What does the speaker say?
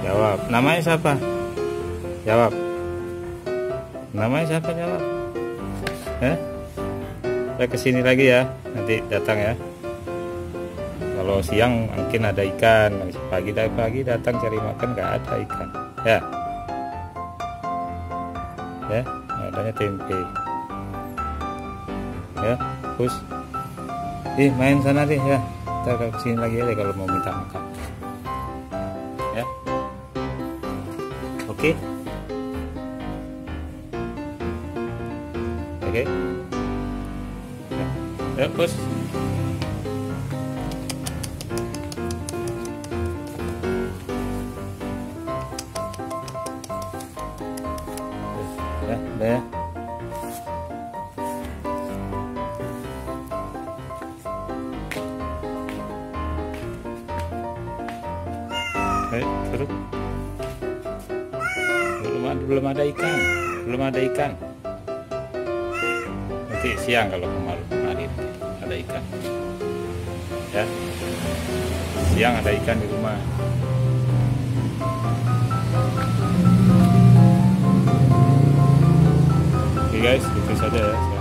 Jawab. Namanya siapa? Jawab. Namanya siapa? Jawab. Saya kesini lagi ya. Nanti datang ya. Kalau siang mungkin ada ikan. Pagi datang cari makan nggak ada ikan. Ya. Ya. Adanya tempe. Ya. Terus. Main sana deh ya. Kita kesini lagi aja kalau mau minta makan. Ya. Oke. Oke. Ya, bos. Ya, udah ya. Terus belum ada ikan. Nanti siang kalau kemarin ada ikan. Ya, siang ada ikan di rumah. Oke guys, itu saja ya.